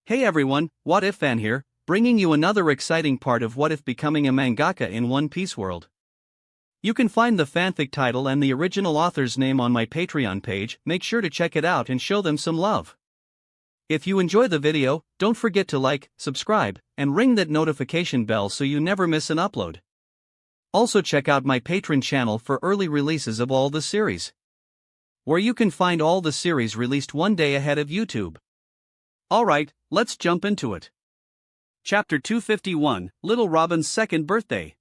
Hey everyone, What If Fan here, bringing you another exciting part of What If becoming a mangaka in One Piece world. You can find the fanfic title and the original author's name on my Patreon page. Make sure to check it out and show them some love. If you enjoy the video, don't forget to like, subscribe, and ring that notification bell so you never miss an upload. Also check out my Patreon channel for early releases of all the series, where you can find all the series released one day ahead of YouTube. Alright, let's jump into it. Chapter 251, Little Robin's Second Birthday.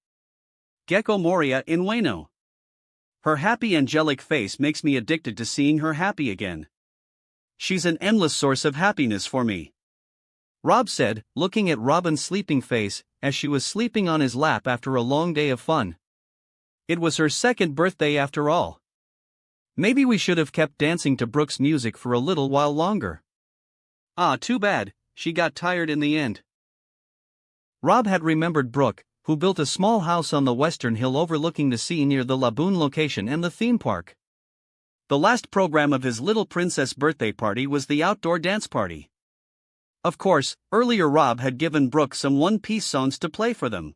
Gecko Moria in Wano. Her happy angelic face makes me addicted to seeing her happy again. She's an endless source of happiness for me, Rob said, looking at Robin's sleeping face, as she was sleeping on his lap after a long day of fun. It was her second birthday after all. Maybe we should have kept dancing to Brooke's music for a little while longer. Too bad, she got tired in the end. Rob had remembered Brooke, who built a small house on the western hill overlooking the sea near the lagoon location and the theme park. The last program of his little princess birthday party was the outdoor dance party. Of course, earlier Rob had given Brooke some One Piece songs to play for them,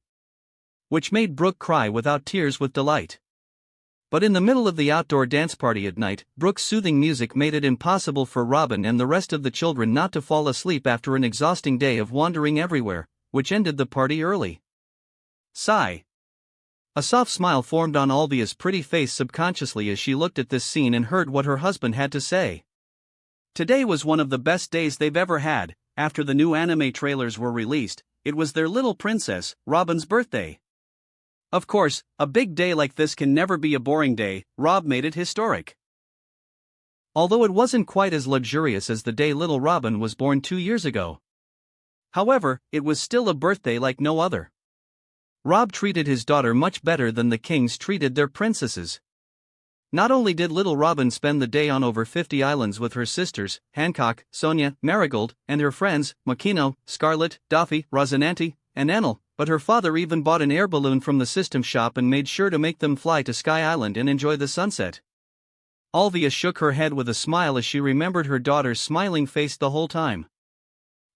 which made Brooke cry without tears with delight. But in the middle of the outdoor dance party at night, Brooke's soothing music made it impossible for Robin and the rest of the children not to fall asleep after an exhausting day of wandering everywhere, which ended the party early. Sigh. A soft smile formed on Alvia's pretty face subconsciously as she looked at this scene and heard what her husband had to say. Today was one of the best days they've ever had. After the new anime trailers were released, it was their little princess, Robin's birthday. Of course, a big day like this can never be a boring day. Rob made it historic. Although it wasn't quite as luxurious as the day little Robin was born 2 years ago. However, it was still a birthday like no other. Rob treated his daughter much better than the kings treated their princesses. Not only did little Robin spend the day on over 50 islands with her sisters, Hancock, Sonia, Marigold, and her friends, Makino, Scarlet, Daffy, Rosinante, and Enel, but her father even bought an air balloon from the system shop and made sure to make them fly to Sky Island and enjoy the sunset. Alvia shook her head with a smile as she remembered her daughter's smiling face the whole time.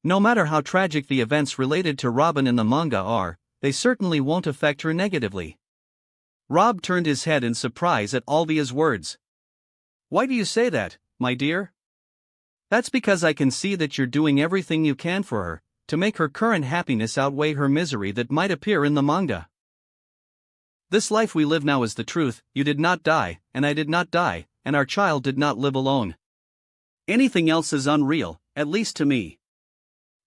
No matter how tragic the events related to Robin in the manga are, they certainly won't affect her negatively. Rob turned his head in surprise at Alvia's words. "Why do you say that, my dear?" "That's because I can see that you're doing everything you can for her, to make her current happiness outweigh her misery that might appear in the manga. This life we live now is the truth. You did not die, and I did not die, and our child did not live alone. Anything else is unreal, at least to me.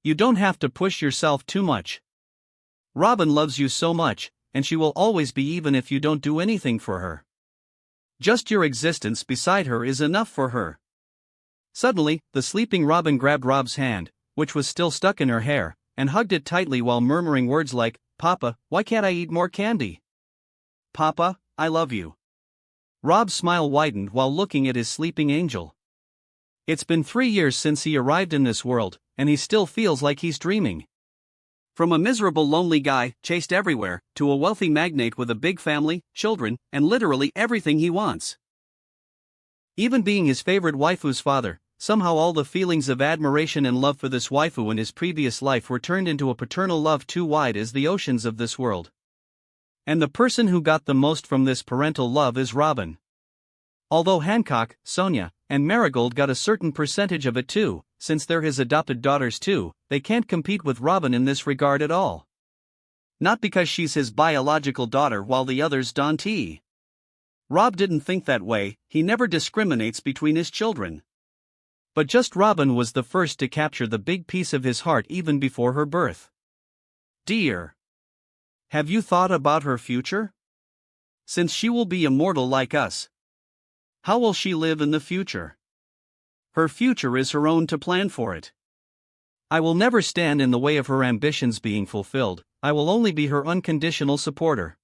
You don't have to push yourself too much. Robin loves you so much, and she will always be even if you don't do anything for her. Just your existence beside her is enough for her." Suddenly, the sleeping Robin grabbed Rob's hand, which was still stuck in her hair, and hugged it tightly while murmuring words like, "Papa, why can't I eat more candy? Papa, I love you." Rob's smile widened while looking at his sleeping angel. It's been 3 years since he arrived in this world, and he still feels like he's dreaming. From a miserable lonely guy, chased everywhere, to a wealthy magnate with a big family, children, and literally everything he wants. Even being his favorite waifu's father, somehow all the feelings of admiration and love for this waifu in his previous life were turned into a paternal love too wide as the oceans of this world. And the person who got the most from this parental love is Robin. Although Hancock, Sonia, and Marigold got a certain percentage of it too, since they're his adopted daughters too, they can't compete with Robin in this regard at all. Not because she's his biological daughter while the others don't. Rob didn't think that way. He never discriminates between his children. But just Robin was the first to capture the big piece of his heart even before her birth. "Dear, have you thought about her future? Since she will be immortal like us, how will she live in the future? Her future is her own to plan for it. I will never stand in the way of her ambitions being fulfilled. I will only be her unconditional supporter."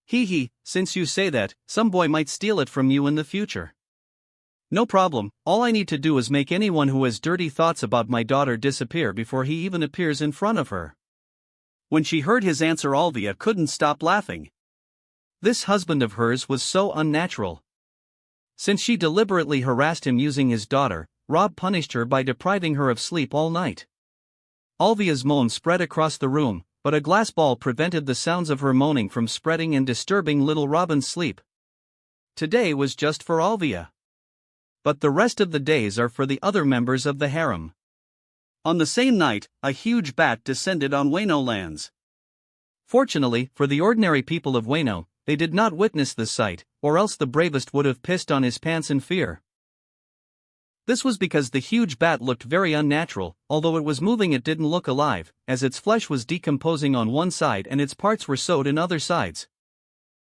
Hee, since you say that, some boy might steal it from you in the future. "No problem, all I need to do is make anyone who has dirty thoughts about my daughter disappear before he even appears in front of her." When she heard his answer, Alvia couldn't stop laughing. This husband of hers was so unnatural. Since she deliberately harassed him using his daughter, Rob punished her by depriving her of sleep all night. Alvia's moan spread across the room, but a glass ball prevented the sounds of her moaning from spreading and disturbing little Robin's sleep. Today was just for Alvia. But the rest of the days are for the other members of the harem. On the same night, a huge bat descended on Wano lands. Fortunately, for the ordinary people of Wano, they did not witness the sight, or else the bravest would have pissed on his pants in fear. This was because the huge bat looked very unnatural. Although it was moving, it didn't look alive, as its flesh was decomposing on one side and its parts were sewed in other sides.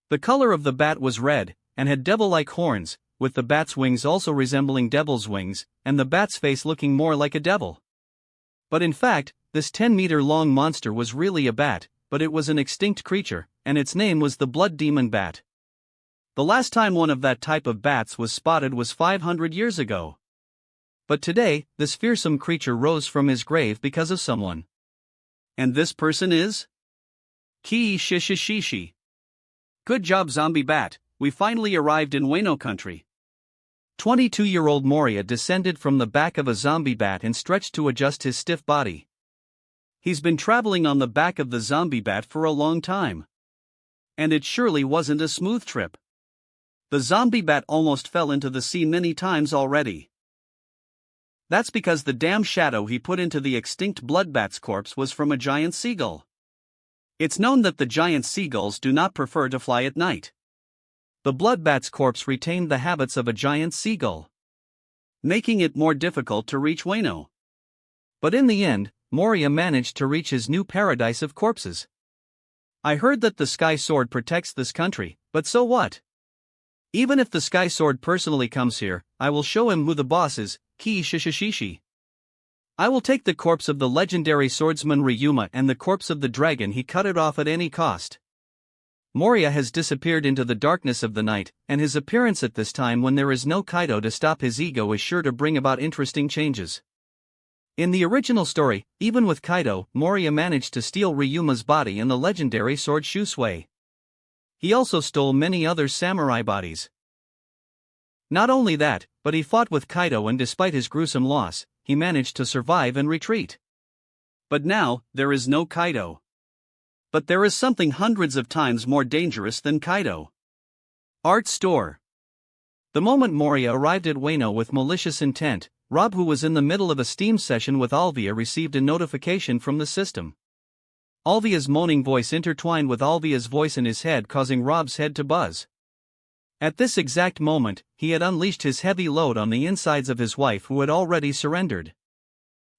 The color of the bat was red, and had devil-like horns, with the bat's wings also resembling devil's wings, and the bat's face looking more like a devil. But in fact, this 10-meter-long monster was really a bat, but it was an extinct creature, and its name was the blood demon bat. The last time one of that type of bats was spotted was 500 years ago. But today, this fearsome creature rose from his grave because of someone. And this person is? Ki-shishishishi. Good job, zombie bat, we finally arrived in Wano country. 22-year-old Moria descended from the back of a zombie bat and stretched to adjust his stiff body. He's been traveling on the back of the zombie bat for a long time. And it surely wasn't a smooth trip. The zombie bat almost fell into the sea many times already. That's because the damn shadow he put into the extinct bloodbat's corpse was from a giant seagull. It's known that the giant seagulls do not prefer to fly at night. The bloodbat's corpse retained the habits of a giant seagull, making it more difficult to reach Wano. But in the end, Moria managed to reach his new paradise of corpses. I heard that the Sky Sword protects this country, but so what? Even if the Sky Sword personally comes here, I will show him who the boss is, Ki-shishishishi. I will take the corpse of the legendary swordsman Ryuma and the corpse of the dragon he cut it off at any cost. Moria has disappeared into the darkness of the night, and his appearance at this time when there is no Kaido to stop his ego is sure to bring about interesting changes. In the original story, even with Kaido, Moria managed to steal Ryuma's body and the legendary sword Shusui. He also stole many other samurai bodies. Not only that, but he fought with Kaido, and despite his gruesome loss, he managed to survive and retreat. But now, there is no Kaido. But there is something hundreds of times more dangerous than Kaido. Art store. The moment Moria arrived at Wano with malicious intent, Rob, who was in the middle of a steam session with Alvia, received a notification from the system. Alvia's moaning voice intertwined with Alvia's voice in his head, causing Rob's head to buzz. At this exact moment, he had unleashed his heavy load on the insides of his wife, who had already surrendered.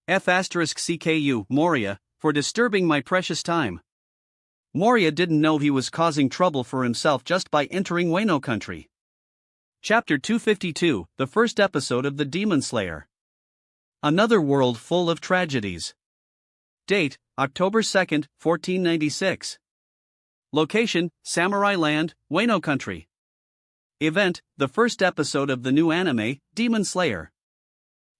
F***CKU, Moria, for disturbing my precious time. Moria didn't know he was causing trouble for himself just by entering Wano country. Chapter 252, the first episode of The Demon Slayer. Another world full of tragedies. Date, October 2nd, 1496. Location, Samurai Land, Wano country. Event, the first episode of the new anime, Demon Slayer.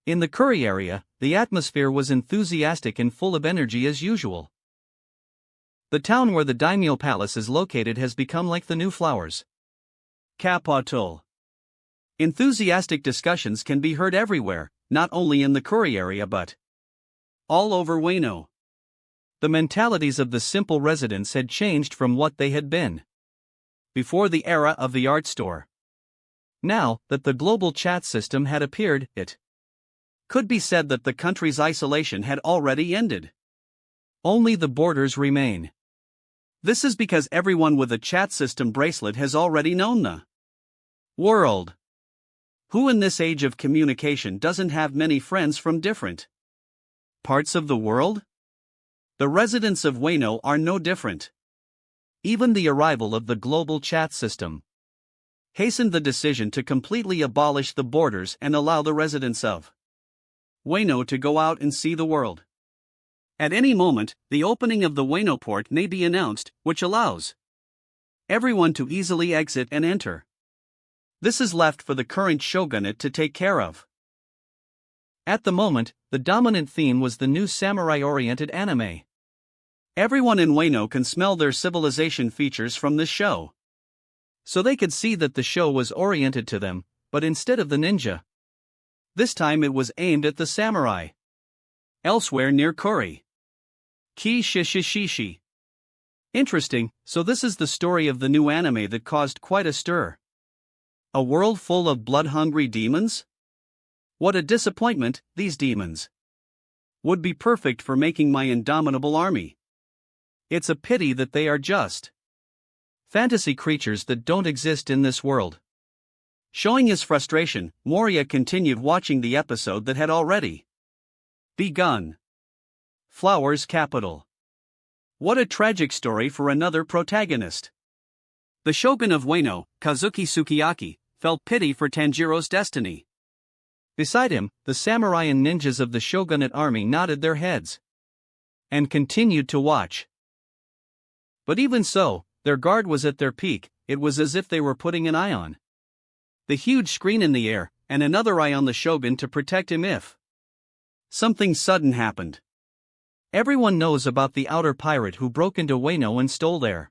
In the Curry area, the atmosphere was enthusiastic and full of energy as usual. The town where the daimyo palace is located has become like the new flowers. Capital. Enthusiastic discussions can be heard everywhere, not only in the Curry area but all over Wano. The mentalities of the simple residents had changed from what they had been before the era of the art store. Now that the global chat system had appeared, it could be said that the country's isolation had already ended. Only the borders remain. This is because everyone with a chat system bracelet has already known the world. Who in this age of communication doesn't have many friends from different parts of the world? The residents of Wano are no different. Even the arrival of the global chat system hastened the decision to completely abolish the borders and allow the residents of Wano to go out and see the world. At any moment, the opening of the Wano port may be announced, which allows everyone to easily exit and enter. This is left for the current shogunate to take care of. At the moment, the dominant theme was the new samurai-oriented anime. Everyone in Wano can smell their civilization features from this show. So they could see that the show was oriented to them, but instead of the ninja, This time it was aimed at the samurai. Elsewhere near Kuri. Ki shishishishi. Interesting, so this is the story of the new anime that caused quite a stir. A world full of blood-hungry demons? What a disappointment, these demons. Would be perfect for making my indomitable army. It's a pity that they are just fantasy creatures that don't exist in this world. Showing his frustration, Moria continued watching the episode that had already begun. Flowers Capital. What a tragic story for another protagonist. The shogun of Ueno, Kazuki Sukiyaki, felt pity for Tanjiro's destiny. Beside him, the samurai and ninjas of the shogunate army nodded their heads and continued to watch. But even so, their guard was at their peak. It was as if they were putting an eye on the huge screen in the air, and another eye on the shogun to protect him if something sudden happened. Everyone knows about the outer pirate who broke into Ueno and stole their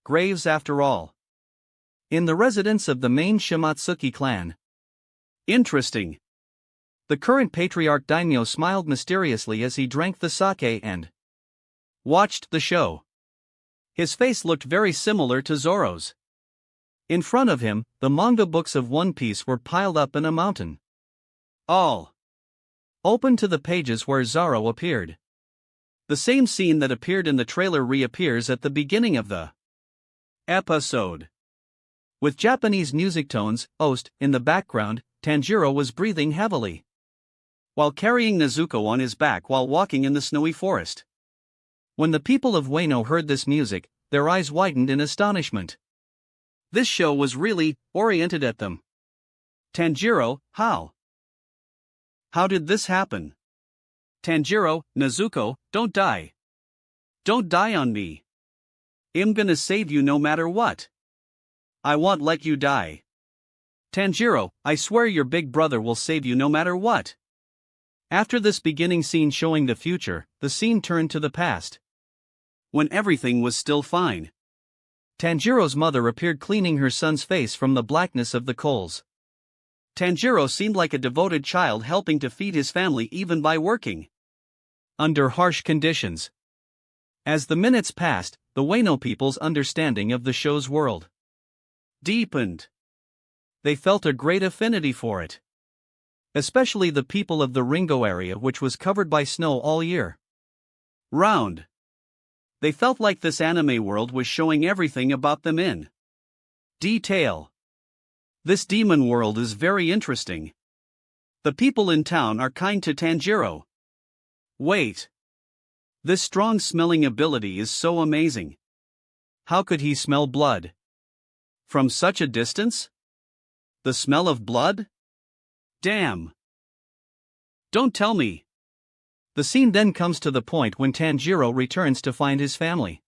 graves after all. In the residence of the main Shimatsuki clan. Interesting. The current patriarch daimyo smiled mysteriously as he drank the sake and watched the show. His face looked very similar to Zoro's. In front of him, the manga books of One Piece were piled up in a mountain. All open to the pages where Zoro appeared. The same scene that appeared in the trailer reappears at the beginning of the episode. With Japanese music tones, OST, in the background, Tanjiro was breathing heavily while carrying Nezuko on his back while walking in the snowy forest. When the people of Ueno heard this music, their eyes widened in astonishment. This show was really oriented at them. Tanjiro, how? How did this happen? Tanjiro, Nezuko, don't die. Don't die on me. I'm gonna save you no matter what. I won't let you die. Tanjiro, I swear your big brother will save you no matter what. After this beginning scene showing the future, the scene turned to the past. When everything was still fine. Tanjiro's mother appeared cleaning her son's face from the blackness of the coals. Tanjiro seemed like a devoted child helping to feed his family even by working under harsh conditions. As the minutes passed, the Ueno people's understanding of the show's world deepened. They felt a great affinity for it. Especially the people of the Ringo area, which was covered by snow all year round. They felt like this anime world was showing everything about them in detail. This demon world is very interesting. The people in town are kind to Tanjiro. Wait. This strong smelling ability is so amazing. How could he smell blood from such a distance? The smell of blood? Damn. Don't tell me. The scene then comes to the point when Tanjiro returns to find his family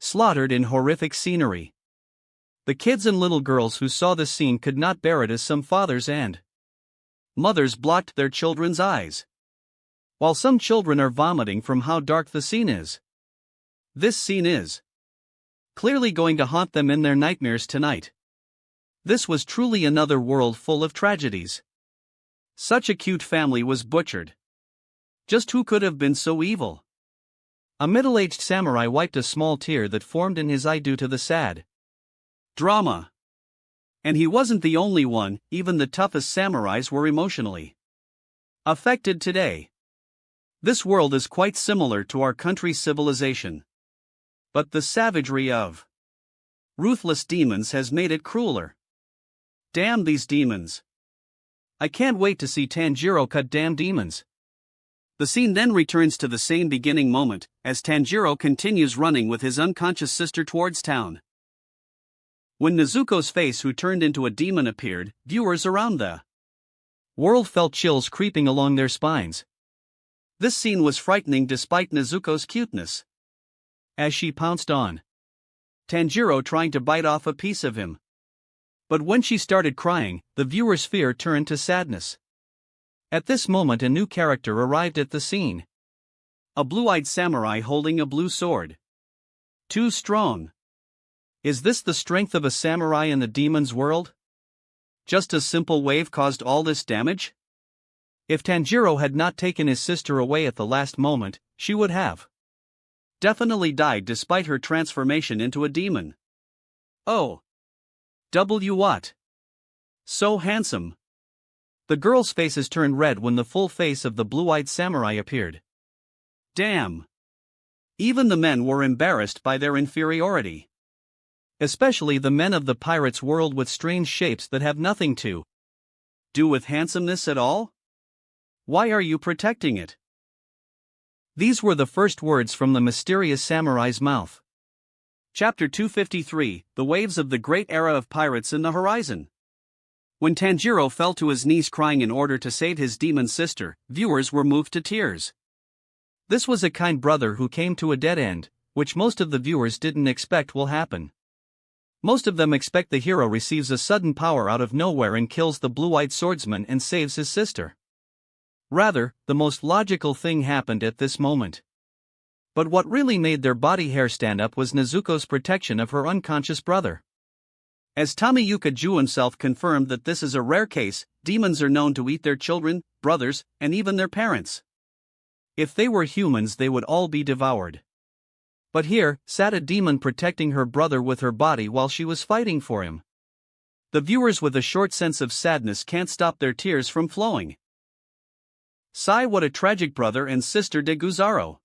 slaughtered in horrific scenery. The kids and little girls who saw this scene could not bear it as some fathers and mothers blocked their children's eyes, while some children are vomiting from how dark the scene is. This scene is clearly going to haunt them in their nightmares tonight. This was truly another world full of tragedies. Such a cute family was butchered. Just who could have been so evil? A middle-aged samurai wiped a small tear that formed in his eye due to the sad drama. And he wasn't the only one, even the toughest samurais were emotionally affected today. This world is quite similar to our country's civilization. But the savagery of ruthless demons has made it crueler. Damn these demons. I can't wait to see Tanjiro cut damn demons. The scene then returns to the same beginning moment, as Tanjiro continues running with his unconscious sister towards town. When Nezuko's face, who turned into a demon, appeared, viewers around the world felt chills creeping along their spines. This scene was frightening despite Nezuko's cuteness. As she pounced on Tanjiro, trying to bite off a piece of him. But when she started crying, the viewer's fear turned to sadness. At this moment a new character arrived at the scene. A blue-eyed samurai holding a blue sword. Too strong. Is this the strength of a samurai in the demon's world? Just a simple wave caused all this damage? If Tanjiro had not taken his sister away at the last moment, she would have definitely died despite her transformation into a demon. Oh. What? So handsome. The girls' faces turned red when the full face of the blue-eyed samurai appeared. Damn. Even the men were embarrassed by their inferiority. Especially the men of the pirates' world with strange shapes that have nothing to do with handsomeness at all? Why are you protecting it? These were the first words from the mysterious samurai's mouth. Chapter 253, The Waves of the Great Era of Pirates in the Horizon. When Tanjiro fell to his knees crying in order to save his demon sister, viewers were moved to tears. This was a kind brother who came to a dead end, which most of the viewers didn't expect will happen. Most of them expect the hero receives a sudden power out of nowhere and kills the blue-eyed swordsman and saves his sister. Rather, the most logical thing happened at this moment. But what really made their body hair stand up was Nezuko's protection of her unconscious brother. As Tomiyuka Ju himself confirmed that this is a rare case, demons are known to eat their children, brothers, and even their parents. If they were humans, they would all be devoured. But here sat a demon protecting her brother with her body while she was fighting for him. The viewers with a short sense of sadness can't stop their tears from flowing. Sigh, what a tragic brother and sister de Guzaro.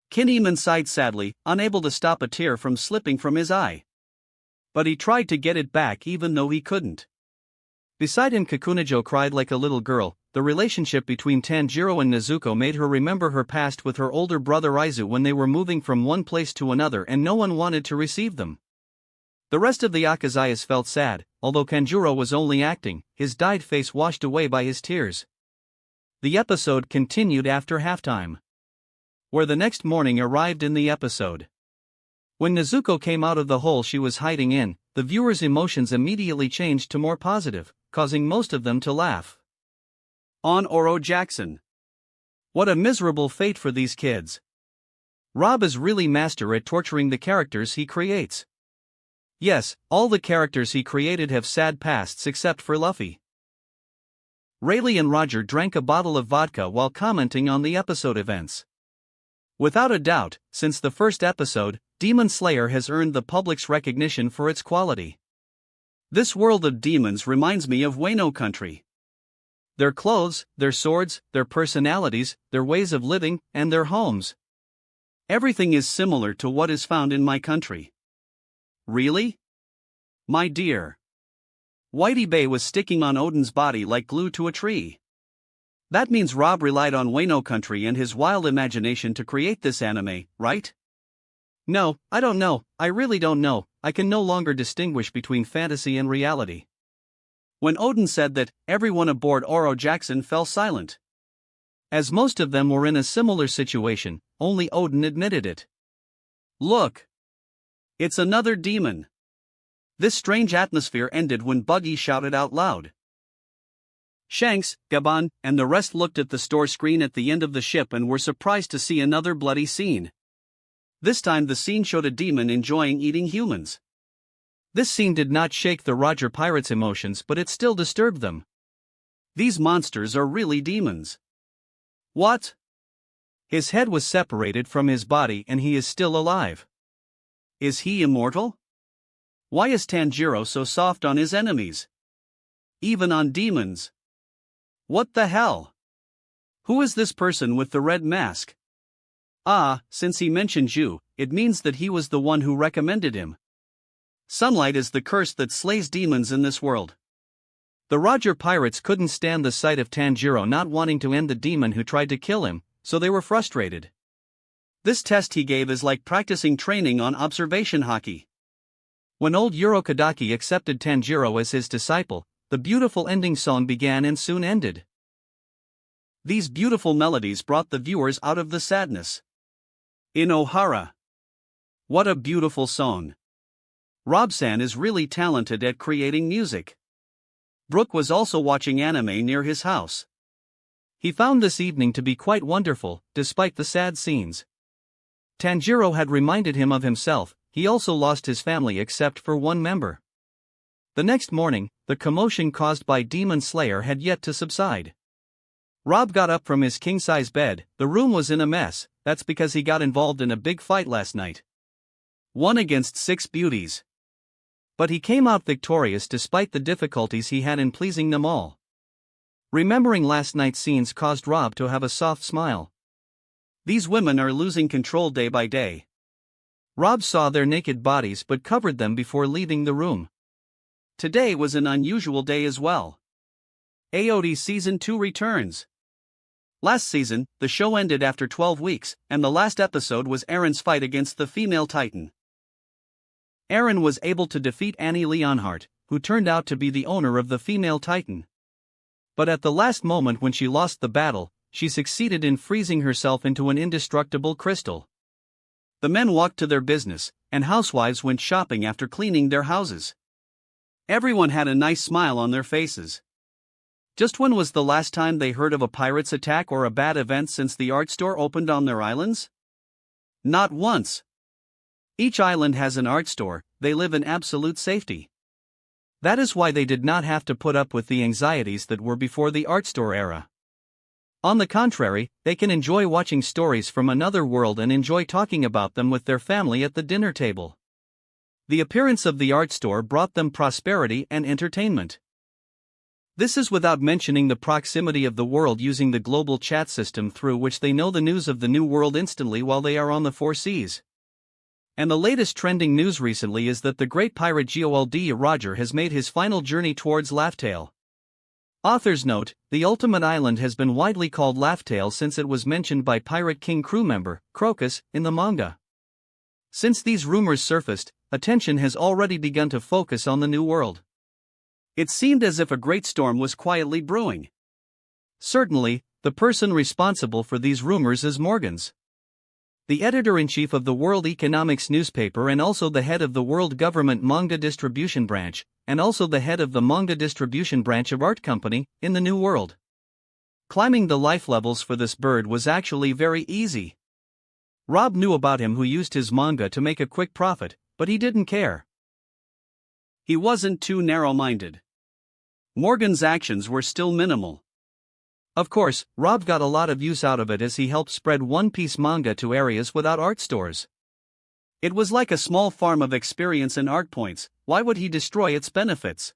Kinemon sighed sadly, unable to stop a tear from slipping from his eye. But he tried to get it back even though he couldn't. Beside him, Kakunajo cried like a little girl. The relationship between Tanjiro and Nezuko made her remember her past with her older brother Aizu when they were moving from one place to another and no one wanted to receive them. The rest of the Akazayas felt sad, although Kanjuro was only acting, his dyed face washed away by his tears. The episode continued after halftime, where the next morning arrived in the episode. When Nezuko came out of the hole she was hiding in, the viewers' emotions immediately changed to more positive, causing most of them to laugh. On Oro Jackson. What a miserable fate for these kids. Rob is really master at torturing the characters he creates. Yes, all the characters he created have sad pasts except for Luffy. Rayleigh and Roger drank a bottle of vodka while commenting on the episode events. Without a doubt, since the first episode, Demon Slayer has earned the public's recognition for its quality. This world of demons reminds me of Wano country. Their clothes, their swords, their personalities, their ways of living, and their homes. Everything is similar to what is found in my country. Really? My dear. Whitey Bay was sticking on Odin's body like glue to a tree. That means Rob relied on Wano country and his wild imagination to create this anime, right? No, I don't know, I really don't know, I can no longer distinguish between fantasy and reality. When Odin said that, everyone aboard Oro Jackson fell silent. As most of them were in a similar situation, only Odin admitted it. Look! It's another demon. This strange atmosphere ended when Buggy shouted out loud. Shanks, Gabon, and the rest looked at the store screen at the end of the ship and were surprised to see another bloody scene. This time the scene showed a demon enjoying eating humans. This scene did not shake the Roger Pirates' emotions, but it still disturbed them. These monsters are really demons. What? His head was separated from his body and he is still alive. Is he immortal? Why is Tanjiro so soft on his enemies? Even on demons? What the hell? Who is this person with the red mask? Ah, since he mentioned Ju, it means that he was the one who recommended him. Sunlight is the curse that slays demons in this world. The Roger Pirates couldn't stand the sight of Tanjiro not wanting to end the demon who tried to kill him, so they were frustrated. This test he gave is like practicing training on observation hockey. When old Urokadaki accepted Tanjiro as his disciple, the beautiful ending song began and soon ended. These beautiful melodies brought the viewers out of the sadness. In Ohara. What a beautiful song. Rob-san is really talented at creating music. Brooke was also watching anime near his house. He found this evening to be quite wonderful, despite the sad scenes. Tanjiro had reminded him of himself. He also lost his family except for one member. The next morning, the commotion caused by Demon Slayer had yet to subside. Rob got up from his king-size bed. The room was in a mess. That's because he got involved in a big fight last night. 1 against 6 beauties. But he came out victorious despite the difficulties he had in pleasing them all. Remembering last night's scenes caused Rob to have a soft smile. These women are losing control day by day. Rob saw their naked bodies but covered them before leaving the room. Today was an unusual day as well. AOD Season 2 returns. Last season, the show ended after 12 weeks, and the last episode was Aaron's fight against the female Titan. Aaron was able to defeat Annie Leonhardt, who turned out to be the owner of the female Titan. But at the last moment when she lost the battle, she succeeded in freezing herself into an indestructible crystal. The men walked to their business, and housewives went shopping after cleaning their houses. Everyone had a nice smile on their faces. Just when was the last time they heard of a pirate's attack or a bad event since the art store opened on their islands? Not once. Each island has an art store, they live in absolute safety. That is why they did not have to put up with the anxieties that were before the art store era. On the contrary, they can enjoy watching stories from another world and enjoy talking about them with their family at the dinner table. The appearance of the art store brought them prosperity and entertainment. This is without mentioning the proximity of the world using the global chat system through which they know the news of the new world instantly while they are on the 4 seas. And the latest trending news recently is that the great pirate Gold Roger has made his final journey towards Laughtale. Author's note: the ultimate island has been widely called Laughtale since it was mentioned by Pirate King crew member Crocus in the manga. Since these rumors surfaced, attention has already begun to focus on the new world. It seemed as if a great storm was quietly brewing. Certainly, the person responsible for these rumors is Morgans, the editor-in-chief of the World Economics newspaper and also the head of the World Government Manga Distribution Branch, and also the head of the Manga Distribution Branch of Art Company, in the New World. Climbing the life levels for this bird was actually very easy. Rob knew about him who used his manga to make a quick profit, but he didn't care. He wasn't too narrow-minded. Morgan's actions were still minimal. Of course, Rob got a lot of use out of it as he helped spread One Piece manga to areas without art stores. It was like a small farm of experience and art points. Why would he destroy its benefits?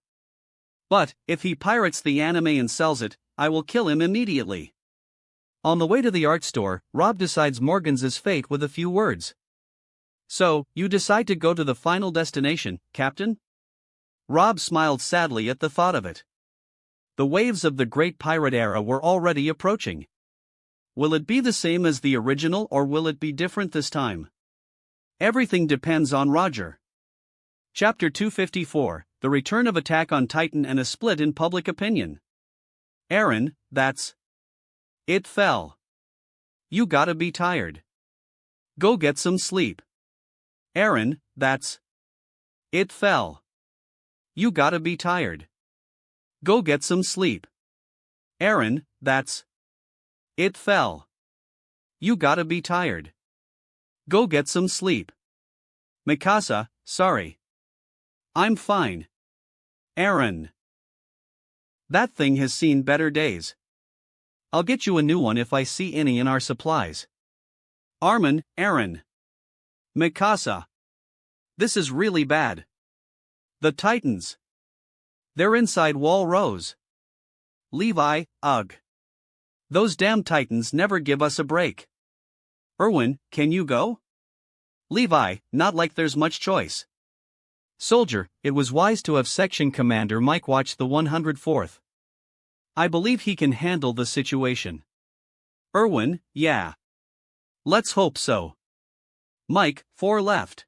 But, if he pirates the anime and sells it, I will kill him immediately. On the way to the art store, Rob decides Morgans' fate with a few words. So, you decide to go to the final destination, Captain? Rob smiled sadly at the thought of it. The waves of the Great Pirate Era were already approaching. Will it be the same as the original or will it be different this time? Everything depends on Roger. Chapter 254, The Return of Attack on Titan and a Split in Public Opinion. Aaron, that's it fell. You gotta be tired. Go get some sleep. Aaron, that's it fell. You gotta be tired. Go get some sleep. Aaron, that's it fell. You gotta be tired. Go get some sleep. Mikasa, sorry. I'm fine. Aaron. That thing has seen better days. I'll get you a new one if I see any in our supplies. Armin, Aaron. Mikasa. This is really bad. The Titans. They're inside Wall Rose. Levi, ugh. Those damn Titans never give us a break. Erwin, can you go? Levi, not like there's much choice. Soldier, it was wise to have Section Commander Mike watch the 104th. I believe he can handle the situation. Erwin, yeah. Let's hope so. Mike, 4 left.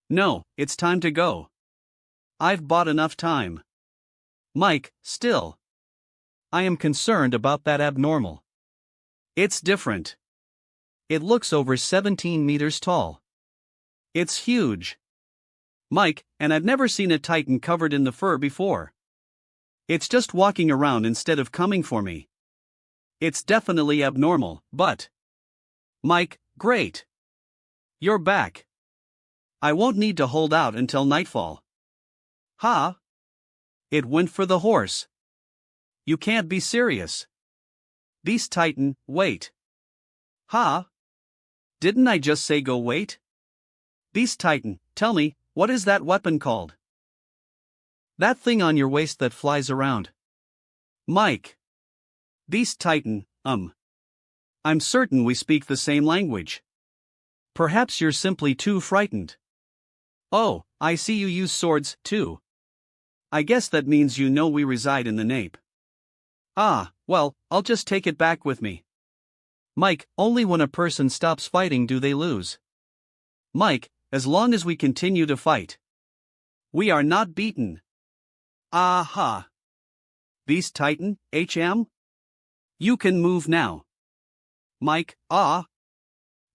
No, it's time to go. I've bought enough time. Mike, still. I am concerned about that abnormal. It's different. It looks over 17 meters tall. It's huge. Mike, and I've never seen a Titan covered in the fur before. It's just walking around instead of coming for me. It's definitely abnormal, but... Mike, great. You're back. I won't need to hold out until nightfall. Ha! It went for the horse. You can't be serious. Beast Titan, wait. Huh? Didn't I just say go wait? Beast Titan, tell me, what is that weapon called? That thing on your waist that flies around. Mike. Beast Titan, I'm certain we speak the same language. Perhaps you're simply too frightened. Oh, I see you use swords, too. I guess that means you know we reside in the Nape. Ah, well, I'll just take it back with me. Mike, only when a person stops fighting do they lose. Mike, as long as we continue to fight, we are not beaten. Aha. Beast Titan, HM? You can move now. Mike,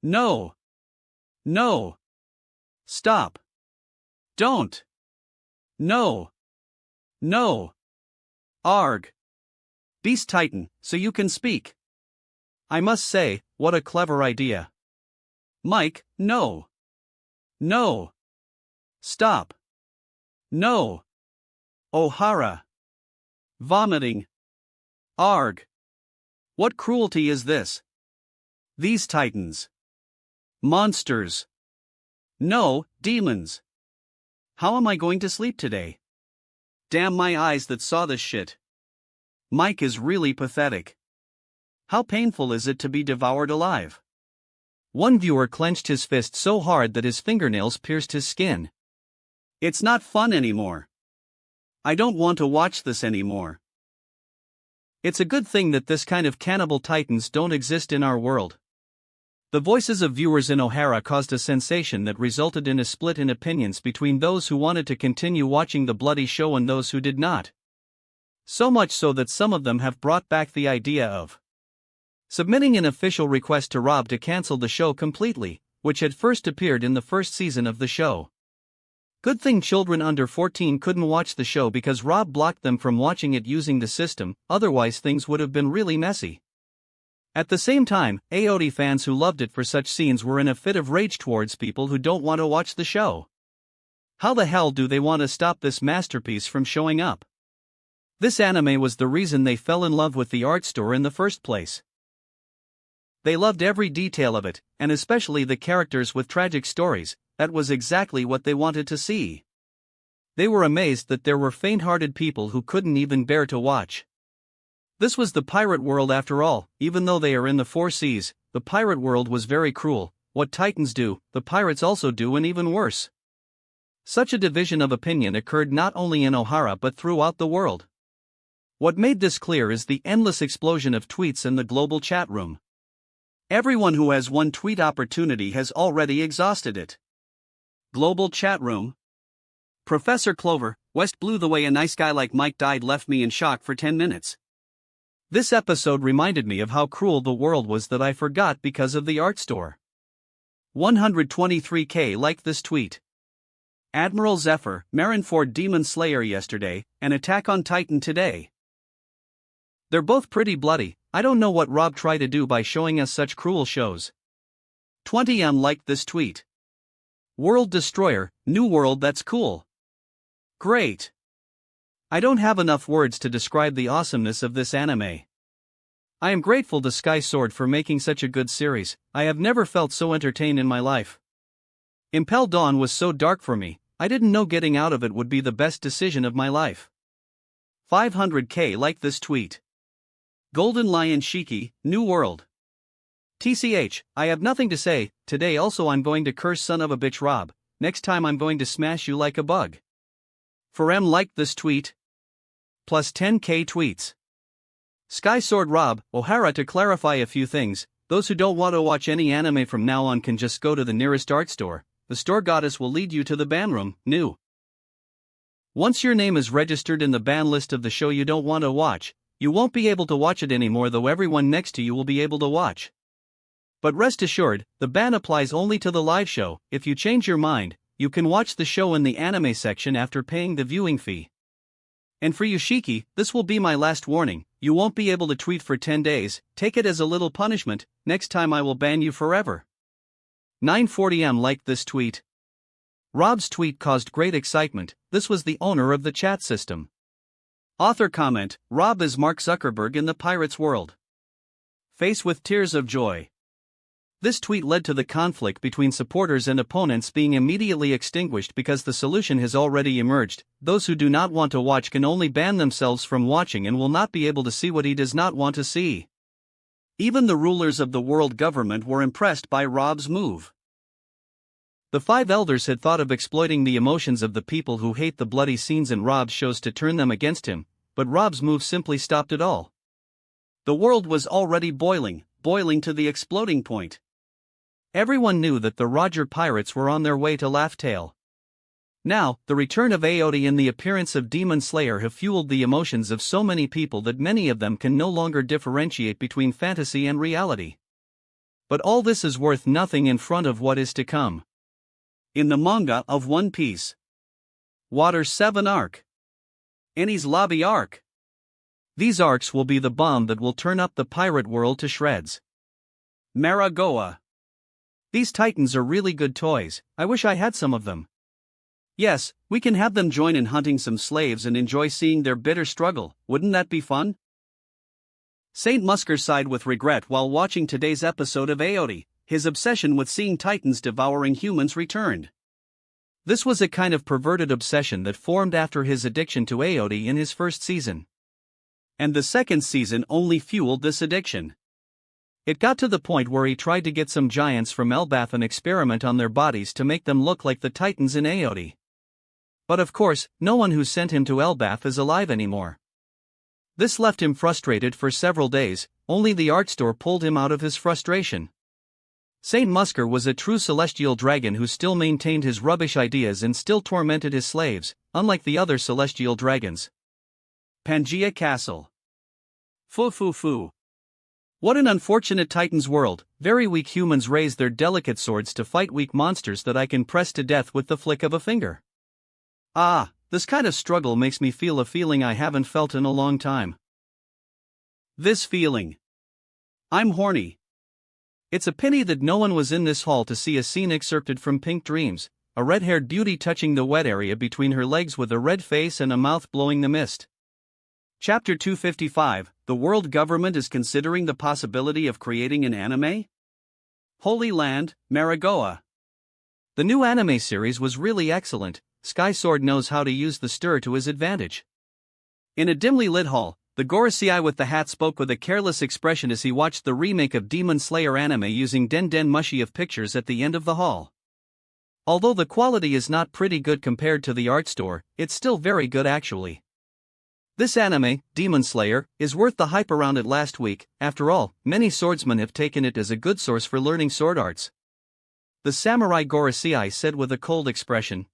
No. No. Stop. Don't. No. No. Arg. Beast Titan, so you can speak. I must say, what a clever idea. Mike, no. No. Stop. No. Ohara. Vomiting. Arg. What cruelty is this? These titans. Monsters. No, demons. How am I going to sleep today? Damn my eyes that saw this shit. Mike is really pathetic. How painful is it to be devoured alive? One viewer clenched his fist so hard that his fingernails pierced his skin. It's not fun anymore. I don't want to watch this anymore. It's a good thing that this kind of cannibal titans don't exist in our world. The voices of viewers in Ohara caused a sensation that resulted in a split in opinions between those who wanted to continue watching the bloody show and those who did not. So much so that some of them have brought back the idea of submitting an official request to Rob to cancel the show completely, which had first appeared in the first season of the show. Good thing children under 14 couldn't watch the show because Rob blocked them from watching it using the system, otherwise things would have been really messy. At the same time, AOD fans who loved it for such scenes were in a fit of rage towards people who don't want to watch the show. How the hell do they want to stop this masterpiece from showing up? This anime was the reason they fell in love with the art store in the first place. They loved every detail of it, and especially the characters with tragic stories. That was exactly what they wanted to see. They were amazed that there were faint-hearted people who couldn't even bear to watch. This was the pirate world after all. Even though they are in the four seas, the pirate world was very cruel. What titans do, the pirates also do, and even worse. Such a division of opinion occurred not only in Ohara but throughout the world. What made this clear is the endless explosion of tweets in the global chat room. Everyone who has one tweet opportunity has already exhausted it. Global chat room. Professor Clover, West blew the way a nice guy like Mike died left me in shock for 10 minutes. This episode reminded me of how cruel the world was that I forgot because of the art store. 123k liked this tweet. Admiral Zephyr, Marineford Demon Slayer yesterday, and Attack on Titan today. They're both pretty bloody. I don't know what Rob tried to do by showing us such cruel shows. 20m liked this tweet. World Destroyer, new world, that's cool. Great. I don't have enough words to describe the awesomeness of this anime. I am grateful to Sky Sword for making such a good series. I have never felt so entertained in my life. Impel Dawn was so dark for me, I didn't know getting out of it would be the best decision of my life. 500k liked this tweet. Golden Lion Shiki, new world. TCH, I have nothing to say. Today also I'm going to curse son of a bitch Rob. Next time I'm going to smash you like a bug. For M liked this tweet. Plus 10k tweets. Sky Sword Rob, Ohara, to clarify a few things, those who don't want to watch any anime from now on can just go to the nearest art store. The store goddess will lead you to the ban room, new. Once your name is registered in the ban list of the show you don't want to watch, you won't be able to watch it anymore, though everyone next to you will be able to watch. But rest assured, the ban applies only to the live show. If you change your mind, you can watch the show in the anime section after paying the viewing fee. And for you Shiki, this will be my last warning. You won't be able to tweet for 10 days, take it as a little punishment. Next time I will ban you forever. 940m liked this tweet. Rob's tweet caused great excitement. This was the owner of the chat system. Author comment, Rob is Mark Zuckerberg in the pirate's world. face with tears of joy. This tweet led to the conflict between supporters and opponents being immediately extinguished because the solution has already emerged. Those who do not want to watch can only ban themselves from watching and will not be able to see what he does not want to see. Even the rulers of the world government were impressed by Rob's move. The five elders had thought of exploiting the emotions of the people who hate the bloody scenes in Rob's shows to turn them against him, but Rob's move simply stopped it all. The world was already boiling to the exploding point. Everyone knew that the Roger pirates were on their way to Laugh-Tale. Now, the return of Aote and the appearance of Demon Slayer have fueled the emotions of so many people that many of them can no longer differentiate between fantasy and reality. But all this is worth nothing in front of what is to come. In the manga of One Piece. Water 7 Arc. Enies Lobby Arc. These arcs will be the bomb that will turn up the pirate world to shreds. Maragoa. These titans are really good toys, I wish I had some of them. Yes, we can have them join in hunting some slaves and enjoy seeing their bitter struggle, wouldn't that be fun? Saint Musker sighed with regret while watching today's episode of Aote. His obsession with seeing titans devouring humans returned. This was a kind of perverted obsession that formed after his addiction to Aote in his first season. And the second season only fueled this addiction. It got to the point where he tried to get some giants from Elbath and experiment on their bodies to make them look like the titans in Aote. But of course, no one who sent him to Elbath is alive anymore. This left him frustrated for several days. Only the art store pulled him out of his frustration. Saint Musker was a true celestial dragon who still maintained his rubbish ideas and still tormented his slaves, unlike the other celestial dragons. Pangaea Castle. Foo. What an unfortunate Titan's world. Very weak humans raise their delicate swords to fight weak monsters that I can press to death with the flick of a finger. Ah, this kind of struggle makes me feel a feeling I haven't felt in a long time. This feeling. I'm horny. It's a pity that no one was in this hall to see a scene excerpted from Pink Dreams, a red-haired beauty touching the wet area between her legs with a red face and a mouth blowing the mist. Chapter 255, The World Government is Considering the Possibility of Creating an Anime? Holy Land, Maragoa. The new anime series was really excellent. Sky Sword knows how to use the stir to his advantage. In a dimly lit hall, the Gorosei with the hat spoke with a careless expression as he watched the remake of Demon Slayer anime using Den Den Mushi of pictures at the end of the hall. Although the quality is not pretty good compared to the art store, it's still very good actually. This anime, Demon Slayer, is worth the hype around it last week. After all, many swordsmen have taken it as a good source for learning sword arts. The samurai Gorosei said with a cold expression.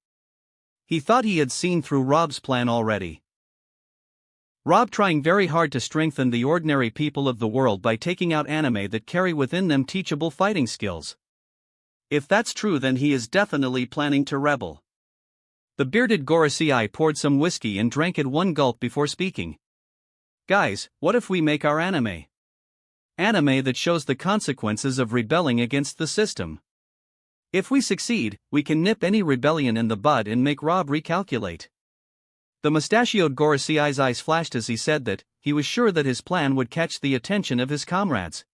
He thought he had seen through Rob's plan already. Rob trying very hard to strengthen the ordinary people of the world by taking out anime that carry within them teachable fighting skills. If that's true, then he is definitely planning to rebel. The bearded Gorosei poured some whiskey and drank it one gulp before speaking. Guys, what if we make our anime? Anime that shows the consequences of rebelling against the system. If we succeed, we can nip any rebellion in the bud and make Rob recalculate. The mustachioed Gorosei's eyes flashed as he said that. He was sure that his plan would catch the attention of his comrades.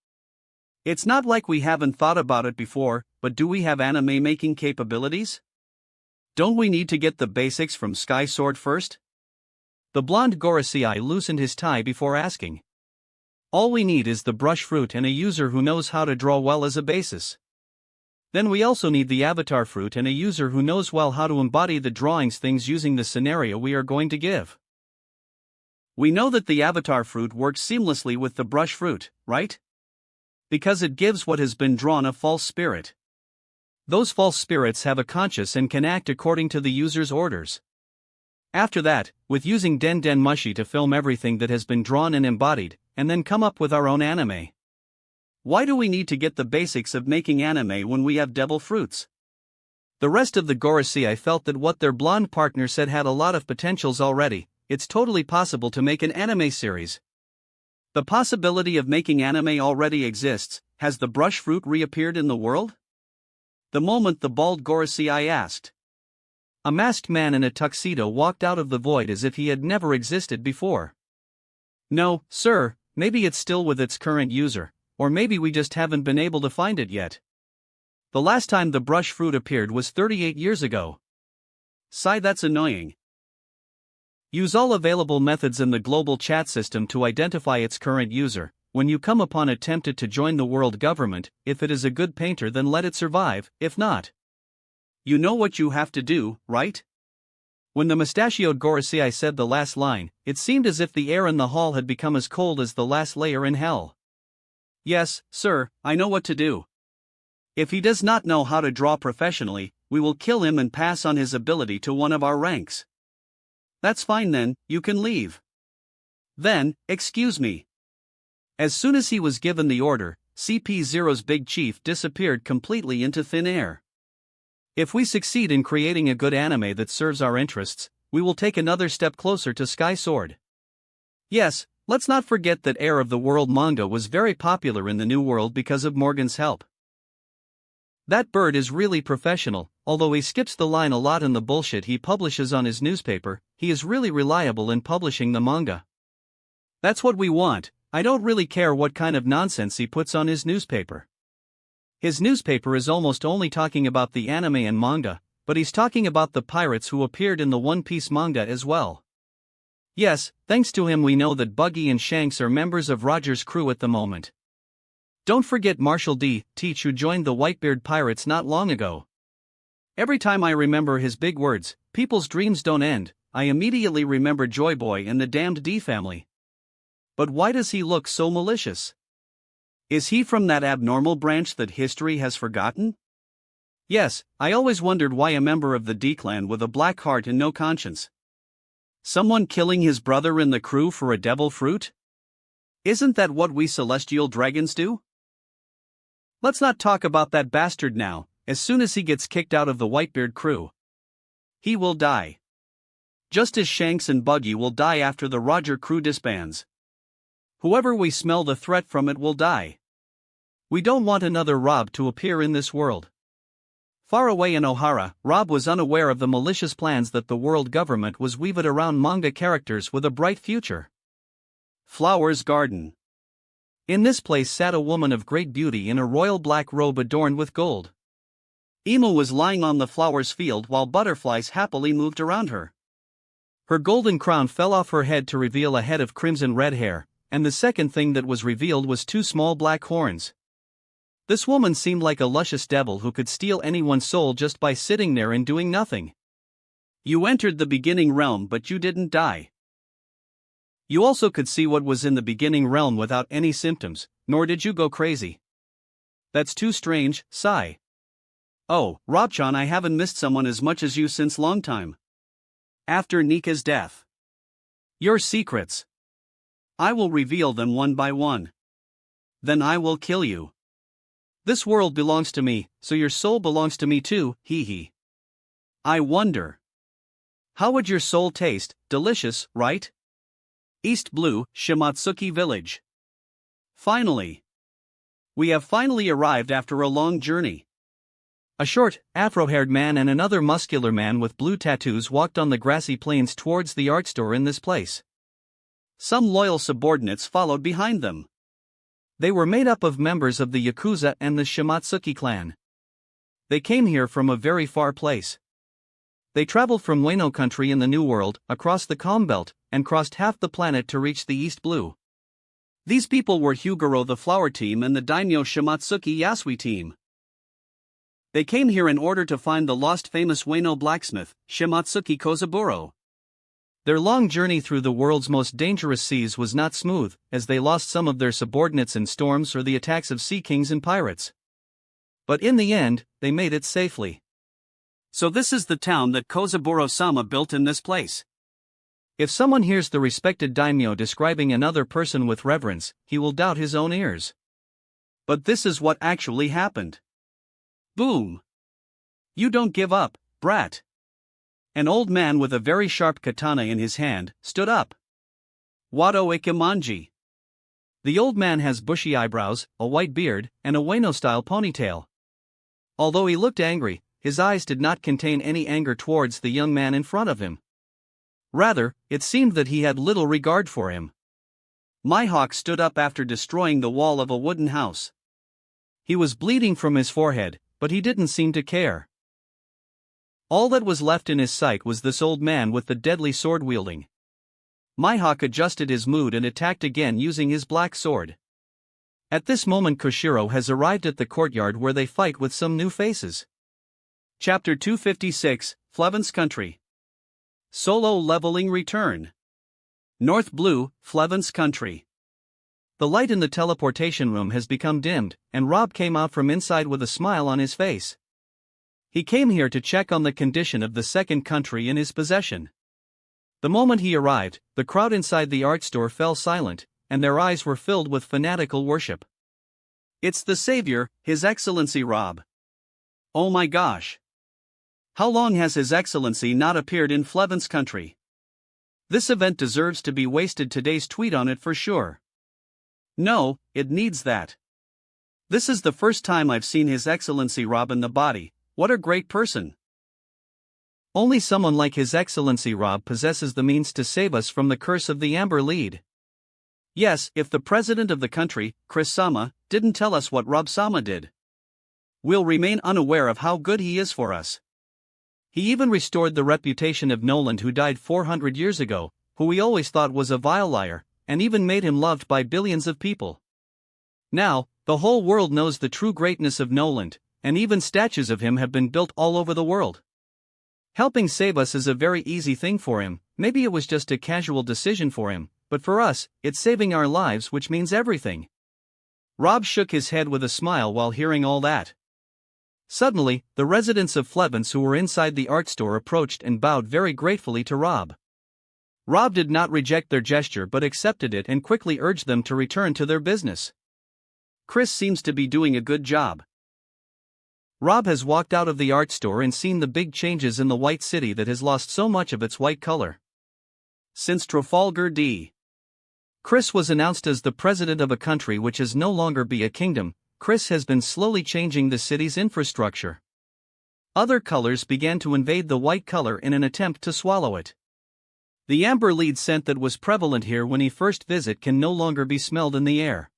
It's not like we haven't thought about it before, but do we have anime making capabilities? Don't we need to get the basics from Sky Sword first? The blonde Gorosei loosened his tie before asking. All we need is the brush fruit and a user who knows how to draw well as a basis. Then we also need the avatar fruit and a user who knows well how to embody the drawings things using the scenario we are going to give. We know that the avatar fruit works seamlessly with the brush fruit, right? Because it gives what has been drawn a false spirit. Those false spirits have a conscience and can act according to the user's orders. After that, with using Den Den Mushi to film everything that has been drawn and embodied, and then come up with our own anime. Why do we need to get the basics of making anime when we have devil fruits? The rest of the Gorosei felt that what their blonde partner said had a lot of potentials already. It's totally possible to make an anime series. The possibility of making anime already exists. Has the brush fruit reappeared in the world? The moment the bald Gorosei asked. A masked man in a tuxedo walked out of the void as if he had never existed before. No, sir, maybe it's still with its current user. or maybe we just haven't been able to find it yet. The last time the brush fruit appeared was 38 years ago. Sigh, that's annoying. Use all available methods in the global chat system to identify its current user. When you come upon it tempted to join the world government, if it is a good painter then let it survive, if not. You know what you have to do, right? When the mustachioed Gorosei said the last line, it seemed as if the air in the hall had become as cold as the last layer in hell. Yes, sir, I know what to do. If he does not know how to draw professionally, we will kill him and pass on his ability to one of our ranks. That's fine then, you can leave. Then, excuse me. As soon as he was given the order, CP0's big chief disappeared completely into thin air. If we succeed in creating a good anime that serves our interests, we will take another step closer to Sky Sword. Yes, let's not forget that Heir of the World manga was very popular in the New World because of Morgan's help. That bird is really professional, although he skips the line a lot in the bullshit he publishes on his newspaper. He is really reliable in publishing the manga. That's what we want. I don't really care what kind of nonsense he puts on his newspaper. His newspaper is almost only talking about the anime and manga, but he's talking about the pirates who appeared in the One Piece manga as well. Yes, thanks to him we know that Buggy and Shanks are members of Roger's crew at the moment. Don't forget Marshall D. Teach, who joined the Whitebeard Pirates not long ago. Every time I remember his big words, "People's dreams don't end," I immediately remember Joy Boy and the damned D family. But why does he look so malicious? Is he from that abnormal branch that history has forgotten? Yes, I always wondered why a member of the D clan with a black heart and no conscience. Someone killing his brother in the crew for a devil fruit? Isn't that what we celestial dragons do? Let's not talk about that bastard now. As soon as he gets kicked out of the Whitebeard crew, he will die. Just as Shanks and Buggy will die after the Roger crew disbands. Whoever we smell the threat from it will die. We don't want another Rob to appear in this world. Far away in Ohara, Rob was unaware of the malicious plans that the world government was weaving around manga characters with a bright future. Flowers Garden. In this place sat a woman of great beauty in a royal black robe adorned with gold. Imo was lying on the flowers field while butterflies happily moved around her. Her golden crown fell off her head to reveal a head of crimson red hair, and the second thing that was revealed was two small black horns. This woman seemed like a luscious devil who could steal anyone's soul just by sitting there and doing nothing. You entered the beginning realm but you didn't die. You also could see what was in the beginning realm without any symptoms, nor did you go crazy. That's too strange, sigh. Oh, Robchan, I haven't missed someone as much as you since long time. After Nika's death. Your secrets. I will reveal them one by one. Then I will kill you. This world belongs to me, so your soul belongs to me too, hee hee. I wonder. How would your soul taste? Delicious, right? East Blue, Shimatsuki Village. Finally. We have finally arrived after a long journey. A short, afro-haired man and another muscular man with blue tattoos walked on the grassy plains towards the art store in this place. Some loyal subordinates followed behind them. They were made up of members of the Yakuza and the Shimatsuki clan. They came here from a very far place. They traveled from Wano country in the New World, across the Calm Belt, and crossed half the planet to reach the East Blue. These people were Huguro the Flower Team and the Daimyo Shimatsuki Yasui Team. They came here in order to find the lost famous Wano blacksmith, Shimatsuki Kozaburo. Their long journey through the world's most dangerous seas was not smooth, as they lost some of their subordinates in storms or the attacks of sea kings and pirates. But in the end, they made it safely. So this is the town that Kozaburo-sama built in this place. If someone hears the respected daimyo describing another person with reverence, he will doubt his own ears. But this is what actually happened. Boom! You don't give up, brat. An old man with a very sharp katana in his hand stood up. Wado Ikemanji. The old man has bushy eyebrows, a white beard, and a Wano-style ponytail. Although he looked angry, his eyes did not contain any anger towards the young man in front of him. Rather, it seemed that he had little regard for him. Mihawk stood up after destroying the wall of a wooden house. He was bleeding from his forehead, but he didn't seem to care. All that was left in his sight was this old man with the deadly sword wielding. Mihawk adjusted his mood and attacked again using his black sword. At this moment Koshiro has arrived at the courtyard where they fight with some new faces. Chapter 256, Flevin's Country. Solo Leveling Return. North Blue, Flevin's Country. The light in the teleportation room has become dimmed, and Rob came out from inside with a smile on his face. He came here to check on the condition of the second country in his possession. The moment he arrived, the crowd inside the art store fell silent, and their eyes were filled with fanatical worship. It's the savior, His Excellency Rob. Oh my gosh. How long has His Excellency not appeared in Flevin's Country? This event deserves to be wasted today's tweet on it for sure. No, it needs that. This is the first time I've seen His Excellency Rob in the body. What a great person. Only someone like His Excellency Rob possesses the means to save us from the curse of the Amber Lead. Yes, if the president of the country, Chris-sama, didn't tell us what Rob-sama did, we'll remain unaware of how good he is for us. He even restored the reputation of Noland, who died 400 years ago, who we always thought was a vile liar, and even made him loved by billions of people. Now, the whole world knows the true greatness of Noland, and even statues of him have been built all over the world. Helping save us is a very easy thing for him. Maybe it was just a casual decision for him, but for us, it's saving our lives, which means everything. Rob shook his head with a smile while hearing all that. Suddenly, the residents of Flevins who were inside the art store approached and bowed very gratefully to Rob. Rob did not reject their gesture but accepted it and quickly urged them to return to their business. Chris seems to be doing a good job. Rob has walked out of the art store and seen the big changes in the white city that has lost so much of its white color. Since Trafalgar D. Chris was announced as the president of a country which is no longer be a kingdom, Chris has been slowly changing the city's infrastructure. Other colors began to invade the white color in an attempt to swallow it. The amber lead scent that was prevalent here when he first visited can no longer be smelled in the air.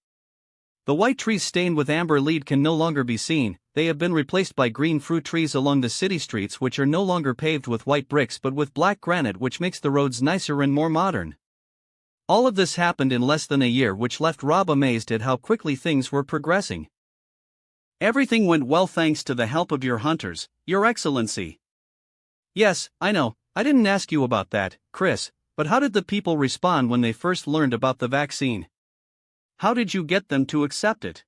The white trees stained with amber lead can no longer be seen. They have been replaced by green fruit trees along the city streets, which are no longer paved with white bricks but with black granite, which makes the roads nicer and more modern. All of this happened in less than a year, which left Rob amazed at how quickly things were progressing. Everything went well thanks to the help of your hunters, Your Excellency. Yes, I know, I didn't ask you about that, Chris, but how did the people respond when they first learned about the vaccine? How did you get them to accept it?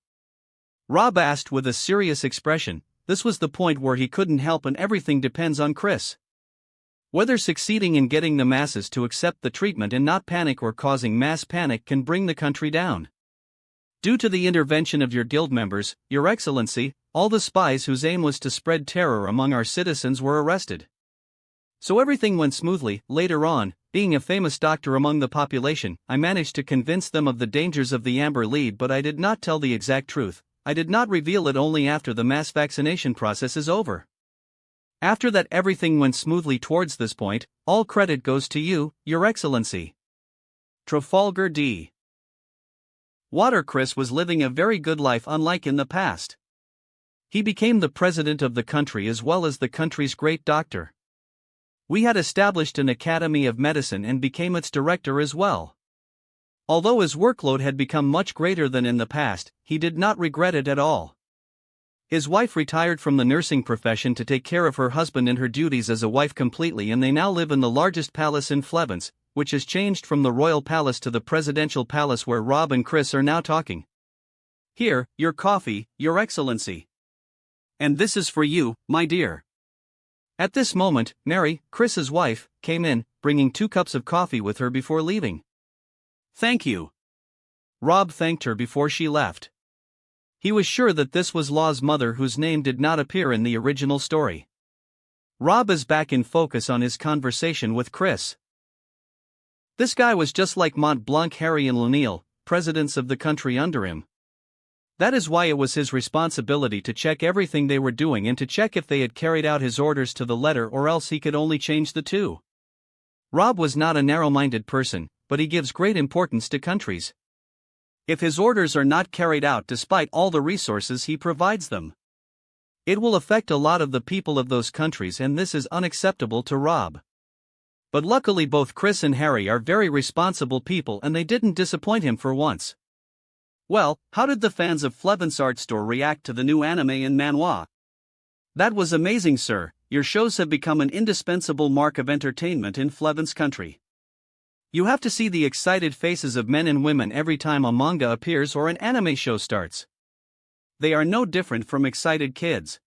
Rob asked with a serious expression. This was the point where he couldn't help, and everything depends on Chris. Whether succeeding in getting the masses to accept the treatment and not panic or causing mass panic can bring the country down. Due to the intervention of your guild members, Your Excellency, all the spies whose aim was to spread terror among our citizens were arrested. So everything went smoothly. Later on, being a famous doctor among the population, I managed to convince them of the dangers of the amber lead, but I did not tell the exact truth. I did not reveal it only after the mass vaccination process is over. After that, everything went smoothly towards this point. All credit goes to you, Your Excellency. Trafalgar D. Water Chris was living a very good life, unlike in the past. He became the president of the country as well as the country's great doctor. We had established an academy of medicine and became its director as well. Although his workload had become much greater than in the past, he did not regret it at all. His wife retired from the nursing profession to take care of her husband and her duties as a wife completely, and they now live in the largest palace in Flevins, which has changed from the royal palace to the presidential palace where Rob and Chris are now talking. Here, your coffee, Your Excellency. And this is for you, my dear. At this moment, Mary, Chris's wife, came in, bringing 2 cups of coffee with her before leaving. Thank you. Rob thanked her before she left. He was sure that this was Law's mother, whose name did not appear in the original story. Rob is back in focus on his conversation with Chris. This guy was just like Mont Blanc, Harry and Lunel, presidents of the country under him. That is why it was his responsibility to check everything they were doing and to check if they had carried out his orders to the letter, or else he could only change the 2. Rob was not a narrow-minded person, but he gives great importance to countries. if his orders are not carried out despite all the resources he provides them. It will affect a lot of the people of those countries, and this is unacceptable to Rob. But luckily both Chris and Harry are very responsible people and they didn't disappoint him for once. Well, how did the fans of Flevent's art store react to the new anime and manhwa? That was amazing, sir. Your shows have become an indispensable mark of entertainment in Flevent's country. You have to see the excited faces of men and women every time a manga appears or an anime show starts. They are no different from excited kids.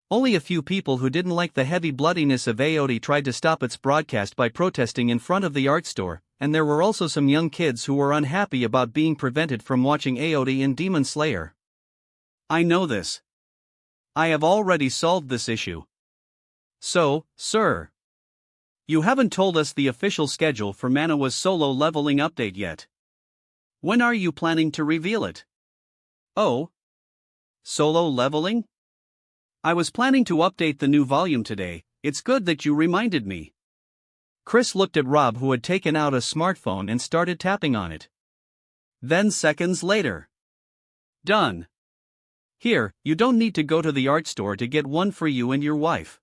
Only a few people who didn't like the heavy bloodiness of AOT tried to stop its broadcast by protesting in front of the art store, and there were also some young kids who were unhappy about being prevented from watching AOT in Demon Slayer. I know this. I have already solved this issue. So, sir, you haven't told us the official schedule for Manhwa's solo leveling update yet. When are you planning to reveal it? Oh, solo leveling? I was planning to update the new volume today. It's good that you reminded me. Chris looked at Rob, who had taken out a smartphone and started tapping on it. Then seconds later. Done. Here, you don't need to go to the art store to get one for you and your wife.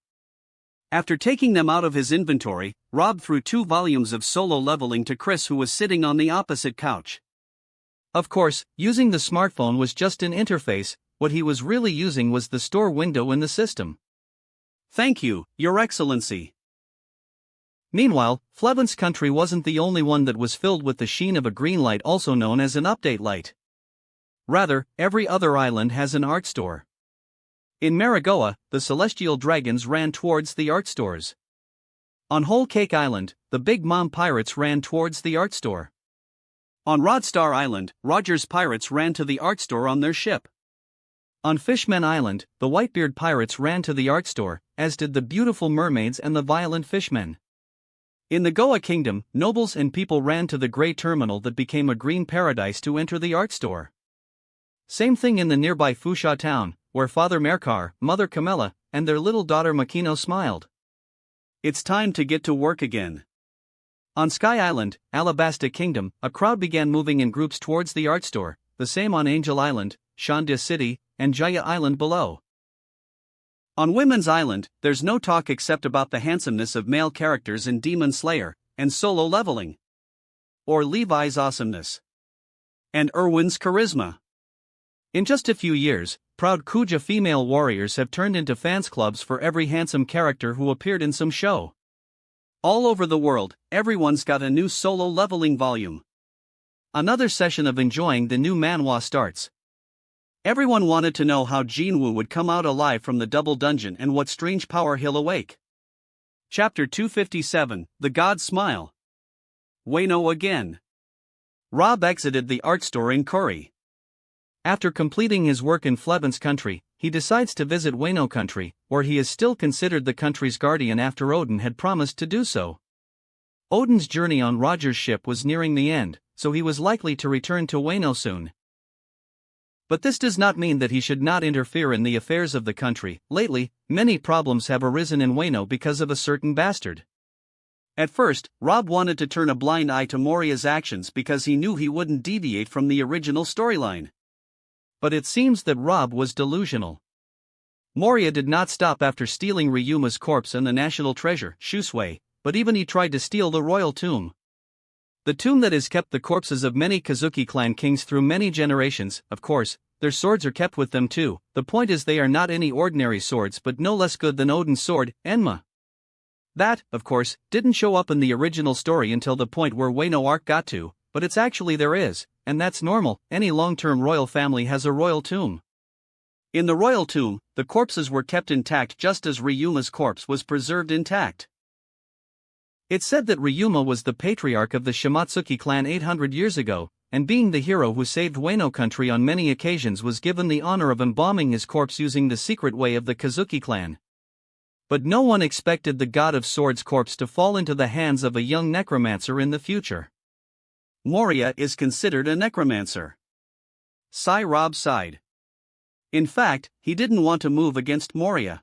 After taking them out of his inventory, Rob threw 2 volumes of solo leveling to Chris, who was sitting on the opposite couch. Of course, using the smartphone was just an interface. What he was really using was the store window in the system. Thank you, Your Excellency. Meanwhile, Flevent's country wasn't the only one that was filled with the sheen of a green light, also known as an update light. Rather, every other island has an art store. In Marigoa, the celestial dragons ran towards the art stores. On Whole Cake Island, the Big Mom pirates ran towards the art store. On Rodstar Island, Roger's pirates ran to the art store on their ship. On Fishman Island, the Whitebeard pirates ran to the art store, as did the beautiful mermaids and the violent fishmen. In the Goa Kingdom, nobles and people ran to the gray terminal that became a green paradise to enter the art store. Same thing in the nearby Fusha town, where Father Merkar, Mother Camilla, and their little daughter Makino smiled. It's time to get to work again. On Sky Island, Alabasta Kingdom, a crowd began moving in groups towards the art store, the same on Angel Island, Shanda City, and Jaya Island below. On Women's Island, there's no talk except about the handsomeness of male characters in Demon Slayer, and solo leveling. Or Levi's awesomeness. And Erwin's charisma. In just a few years, proud Kuja female warriors have turned into fans clubs for every handsome character who appeared in some show. All over the world, everyone's got a new solo leveling volume. Another session of enjoying the new manhwa starts. Everyone wanted to know how Jinwoo would come out alive from the double dungeon and what strange power he'll awake. Chapter 257, The God's Smile. Wano again. Rob exited the art store in Kuri. After completing his work in Flevent's country, he decides to visit Wano country, where he is still considered the country's guardian after Odin had promised to do so. Odin's journey on Roger's ship was nearing the end, so he was likely to return to Wano soon. But this does not mean that he should not interfere in the affairs of the country. Lately, many problems have arisen in Wano because of a certain bastard. At first, Rob wanted to turn a blind eye to Moria's actions because he knew he wouldn't deviate from the original storyline. But it seems that Rob was delusional. Moria did not stop after stealing Ryuma's corpse and the national treasure, Shusui, but even he tried to steal the royal tomb. The tomb that has kept the corpses of many Kazuki clan kings through many generations. Of course, their swords are kept with them too. The point is they are not any ordinary swords but no less good than Odin's sword, Enma. That, of course, didn't show up in the original story until the point where Wano arc got to, but it's actually there is, and that's normal. Any long-term royal family has a royal tomb. In the royal tomb, the corpses were kept intact just as Ryuma's corpse was preserved intact. It's said that Ryuma was the patriarch of the Shimatsuki clan 800 years ago, and being the hero who saved Wano country on many occasions was given the honor of embalming his corpse using the secret way of the Kazuki clan. But no one expected the God of Swords' corpse to fall into the hands of a young necromancer in the future. Moria is considered a necromancer. Rob sighed. In fact, he didn't want to move against Moria.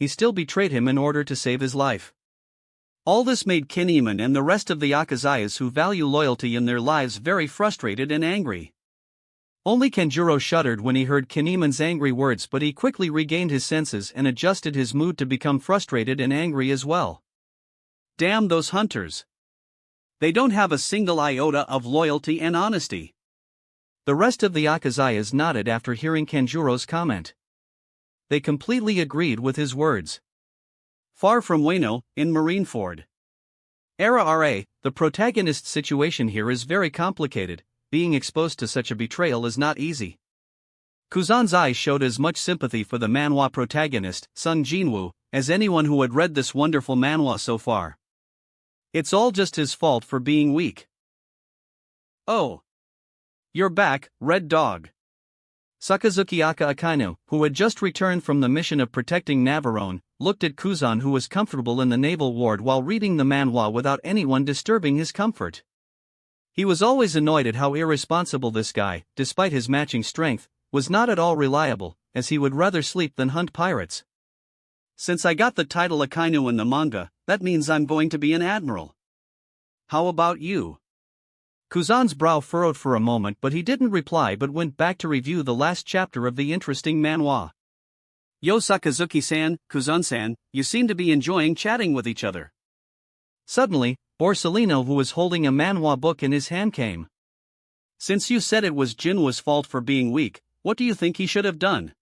he still betrayed him in order to save his life. All this made Kinemon and the rest of the Akazayas who value loyalty in their lives very frustrated and angry. Only Kanjuro shuddered when he heard Kinemon's angry words, but he quickly regained his senses and adjusted his mood to become frustrated and angry as well. Damn those hunters! They don't have a single iota of loyalty and honesty. The rest of the Akazayas nodded after hearing Kanjuro's comment. They completely agreed with his words. Far from Wano, in Marineford. Era RA, the protagonist's situation here is very complicated. Being exposed to such a betrayal is not easy. Kuzan's eyes showed as much sympathy for the manhwa protagonist, Sung Jinwoo, as anyone who had read this wonderful manhwa so far. It's all just his fault for being weak. Oh. You're back, Red Dog. Sakazuki Aka Akainu, who had just returned from the mission of protecting Navarone, looked at Kuzan, who was comfortable in the naval ward while reading the manhwa without anyone disturbing his comfort. He was always annoyed at how irresponsible this guy, despite his matching strength, was not at all reliable, as he would rather sleep than hunt pirates. Since I got the title Akainu in the manga, that means I'm going to be an admiral. How about you? Kuzan's brow furrowed for a moment, but he didn't reply but went back to review the last chapter of the interesting manhwa. Yo Sakazuki-san, Kuzan-san, you seem to be enjoying chatting with each other. Suddenly, Borsellino, who was holding a manhwa book in his hand, came. Since you said it was Jinwoo's fault for being weak, what do you think he should have done?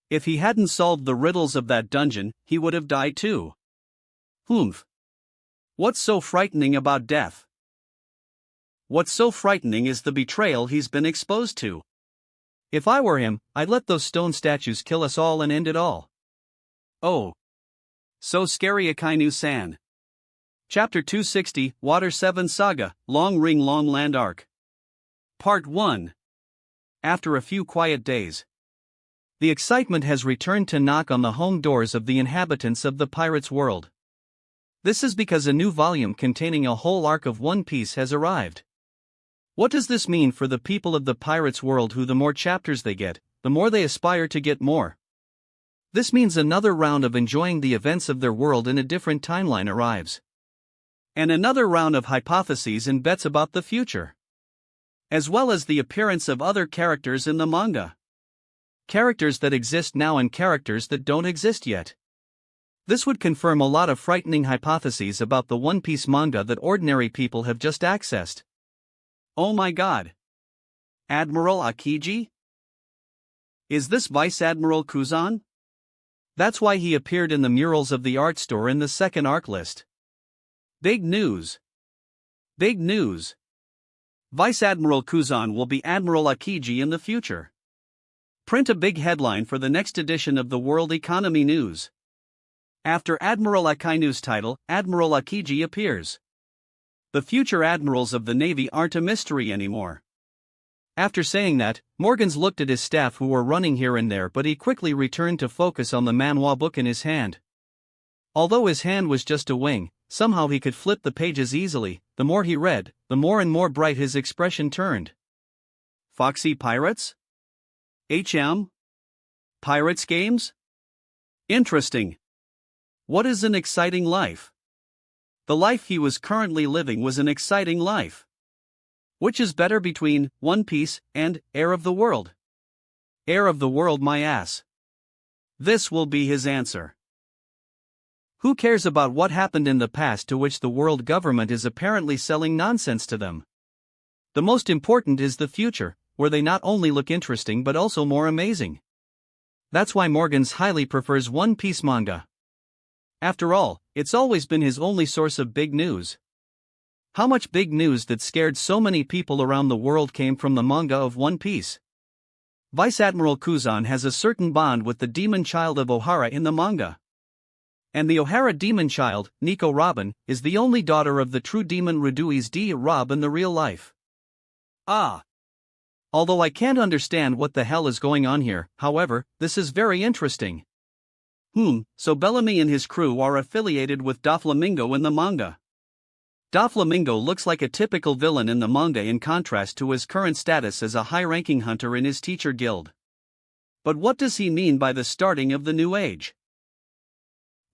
If he hadn't solved the riddles of that dungeon, he would have died too. Humph. What's so frightening about death? What's so frightening is the betrayal he's been exposed to. If I were him, I'd let those stone statues kill us all and end it all. Oh. So scary, Akainu-san. Chapter 260, Water 7 Saga, Long Ring Long Land Arc. Part 1. After a few quiet days, the excitement has returned to knock on the home doors of the inhabitants of the pirates' world. This is because a new volume containing a whole arc of One Piece has arrived. What does this mean for the people of the pirates' world, who the more chapters they get, the more they aspire to get more? This means another round of enjoying the events of their world in a different timeline arrives. And another round of hypotheses and bets about the future. As well as the appearance of other characters in the manga. Characters that exist now and characters that don't exist yet. This would confirm a lot of frightening hypotheses about the One Piece manga that ordinary people have just accessed. Oh my god. Admiral Akiji? Is this Vice Admiral Kuzan? That's why he appeared in the murals of the art store in the second arc list. Big news. Big news. Vice Admiral Kuzan will be Admiral Akiji in the future. Print a big headline for the next edition of the World Economy News. After Admiral Akainu's title, Admiral Akiji appears. The future admirals of the Navy aren't a mystery anymore. After saying that, Morgans looked at his staff who were running here and there, but he quickly returned to focus on the manhwa book in his hand. Although his hand was just a wing, somehow he could flip the pages easily. The more he read, the more and more bright his expression turned. Foxy Pirates? HM? Pirates games? Interesting. What is an exciting life? The life he was currently living was an exciting life. Which is better between One Piece and Heir of the World? Heir of the World, my ass. This will be his answer. Who cares about what happened in the past to which the world government is apparently selling nonsense to them? The most important is the future, where they not only look interesting but also more amazing. That's why Morgans highly prefers One Piece manga. After all, it's always been his only source of big news. How much big news that scared so many people around the world came from the manga of One Piece? Vice Admiral Kuzan has a certain bond with the demon child of Ohara in the manga. And the Ohara demon child, Nico Robin, is the only daughter of the true demon Rudui's D. Rob in the real life. Ah! Although I can't understand what the hell is going on here, however, this is very interesting. So Bellamy and his crew are affiliated with Doflamingo in the manga. Doflamingo looks like a typical villain in the manga in contrast to his current status as a high-ranking hunter in his teacher guild. But what does he mean by the starting of the new age?